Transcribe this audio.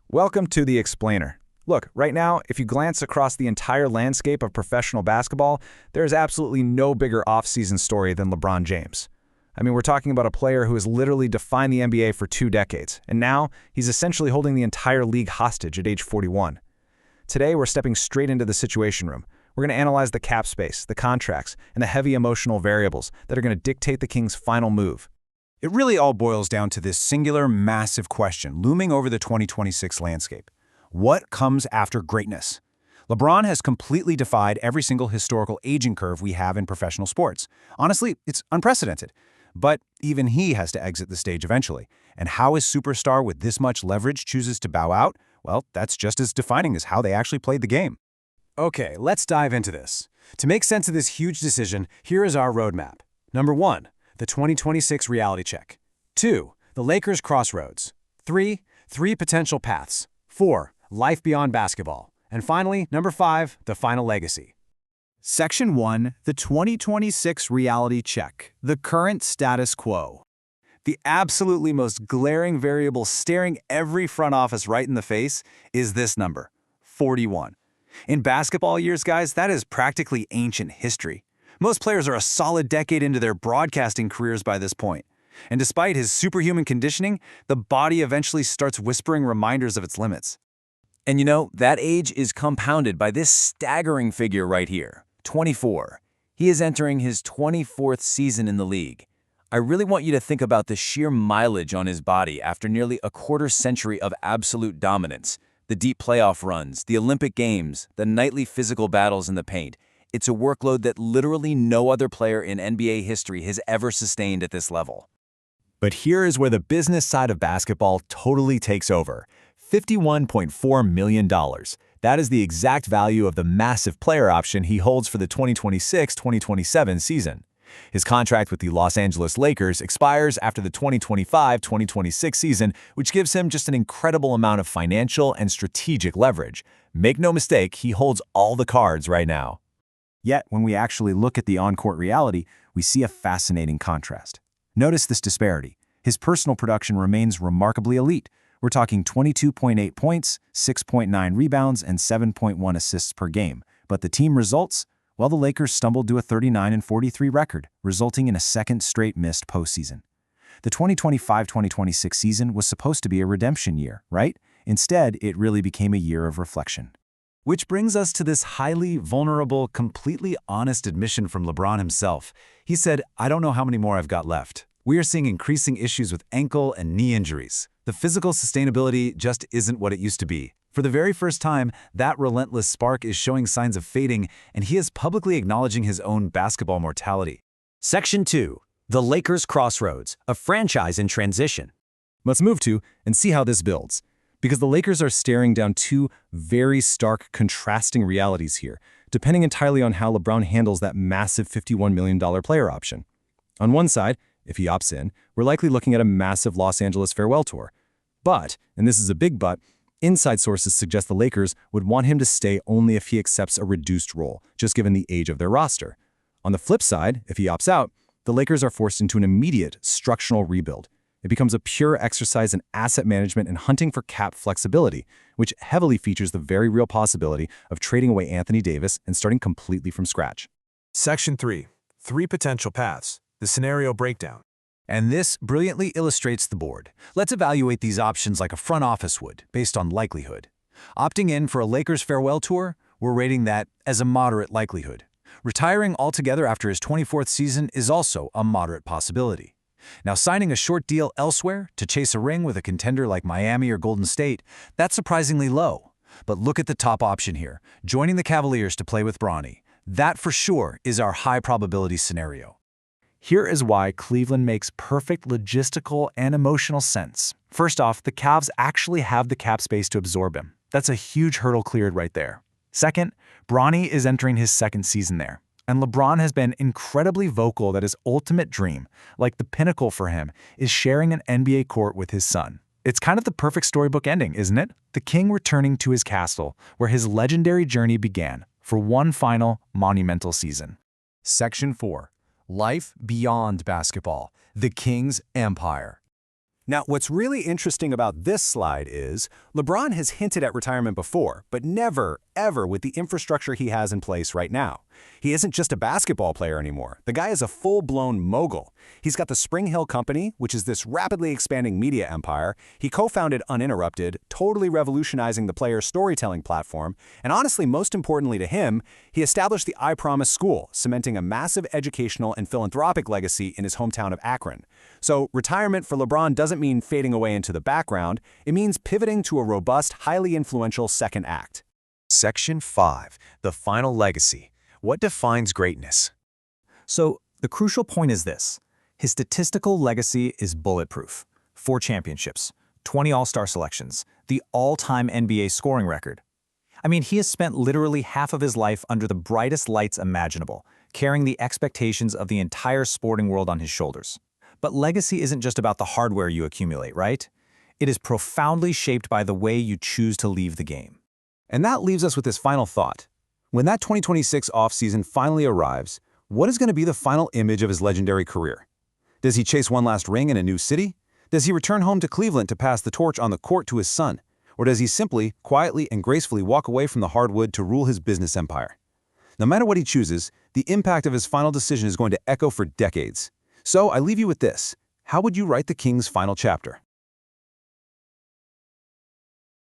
Welcome to The Explainer. Look, right now, if you glance across the entire landscape of professional basketball, there is absolutely no bigger off-season story than LeBron James. I mean, we're talking about a player who has literally defined the NBA for 2 decades, and now he's essentially holding the entire league hostage at age 41. Today, we're stepping straight into the Situation Room. We're going to analyze the cap space, the contracts, and the heavy emotional variables that are going to dictate the Kings' final move. It really all boils down to this singular, massive question looming over the 2026 landscape. What comes after greatness? LeBron has completely defied every single historical aging curve we have in professional sports. Honestly, it's unprecedented. But even he has to exit the stage eventually. And how a superstar with this much leverage chooses to bow out, well, that's just as defining as how they actually played the game. Okay, let's dive into this. To make sense of this huge decision, here is our roadmap. Number 1. The 2026 reality check. 2. The Lakers' crossroads. 3. 3 potential paths. 4. Life beyond basketball. And finally, number 5. The final legacy. Section 1. The 2026 reality check. The current status quo. The absolutely most glaring variable staring every front office right in the face is this number, 41. In basketball years, guys, that is practically ancient history. Most players are a solid decade into their broadcasting careers by this point. And despite his superhuman conditioning, the body eventually starts whispering reminders of its limits. And you know, that age is compounded by this staggering figure right here, 24. He is entering his 24th season in the league. I really want you to think about the sheer mileage on his body after nearly a quarter century of absolute dominance. The deep playoff runs, the Olympic Games, the nightly physical battles in the paint. It's a workload that literally no other player in NBA history has ever sustained at this level. But here is where the business side of basketball totally takes over. $51.4 million. That is the exact value of the massive player option he holds for the 2026-2027 season. His contract with the Los Angeles Lakers expires after the 2025-2026 season, which gives him just an incredible amount of financial and strategic leverage. Make no mistake, he holds all the cards right now. Yet, when we actually look at the on-court reality, we see a fascinating contrast. Notice this disparity. His personal production remains remarkably elite. We're talking 22.8 points, 6.9 rebounds, and 7.1 assists per game. But the team results? Well, the Lakers stumbled to a 39-43 record, resulting in a second straight missed postseason. The 2025-2026 season was supposed to be a redemption year, right? Instead, it really became a year of reflection. Which brings us to this highly vulnerable, completely honest admission from LeBron himself. He said, "I don't know how many more I've got left. We are seeing increasing issues with ankle and knee injuries. The physical sustainability just isn't what it used to be." For the very first time, that relentless spark is showing signs of fading, and he is publicly acknowledging his own basketball mortality. Section 2. The Lakers' crossroads, a franchise in transition. Let's move to and see how this builds. Because the Lakers are staring down 2 very stark, contrasting realities here, depending entirely on how LeBron handles that massive $51 million player option. On one side, if he opts in, we're likely looking at a massive Los Angeles farewell tour. But, and this is a big but, inside sources suggest the Lakers would want him to stay only if he accepts a reduced role, just given the age of their roster. On the flip side, if he opts out, the Lakers are forced into an immediate structural rebuild. It becomes a pure exercise in asset management and hunting for cap flexibility, which heavily features the very real possibility of trading away Anthony Davis and starting completely from scratch. Section 3. 3 potential paths. The scenario breakdown. And this brilliantly illustrates the board. Let's evaluate these options like a front office would, based on likelihood. Opting in for a Lakers farewell tour, we're rating that as a moderate likelihood. Retiring altogether after his 24th season is also a moderate possibility. Now, signing a short deal elsewhere to chase a ring with a contender like Miami or Golden State, that's surprisingly low. But look at the top option here, joining the Cavaliers to play with Bronny. That for sure is our high probability scenario. Here is why Cleveland makes perfect logistical and emotional sense. First off, the Cavs actually have the cap space to absorb him. That's a huge hurdle cleared right there. Second, Bronny is entering his 2nd season there. And LeBron has been incredibly vocal that his ultimate dream, like the pinnacle for him, is sharing an NBA court with his son. It's kind of the perfect storybook ending, isn't it? The king returning to his castle, where his legendary journey began, for one final, monumental season. Section 4. Life beyond basketball. The King's Empire. Now, what's really interesting about this slide is LeBron has hinted at retirement before, but never, ever with the infrastructure he has in place right now. He isn't just a basketball player anymore. The guy is a full-blown mogul. He's got the Spring Hill Company, which is this rapidly expanding media empire. He co-founded Uninterrupted, totally revolutionizing the player's storytelling platform. And honestly, most importantly to him, he established the I Promise School, cementing a massive educational and philanthropic legacy in his hometown of Akron. So retirement for LeBron doesn't mean fading away into the background. It means pivoting to a robust, highly influential second act. Section 5. The Final Legacy. What defines greatness? So, the crucial point is this. His statistical legacy is bulletproof. 4 championships, 20 All-Star selections, the all-time NBA scoring record. I mean, he has spent literally half of his life under the brightest lights imaginable, carrying the expectations of the entire sporting world on his shoulders. But legacy isn't just about the hardware you accumulate, right? It is profoundly shaped by the way you choose to leave the game. And that leaves us with this final thought. When that 2026 offseason finally arrives, what is going to be the final image of his legendary career? Does he chase one last ring in a new city? Does he return home to Cleveland to pass the torch on the court to his son? Or does he simply, quietly and gracefully walk away from the hardwood to rule his business empire? No matter what he chooses, the impact of his final decision is going to echo for decades. So I leave you with this. How would you write the King's final chapter?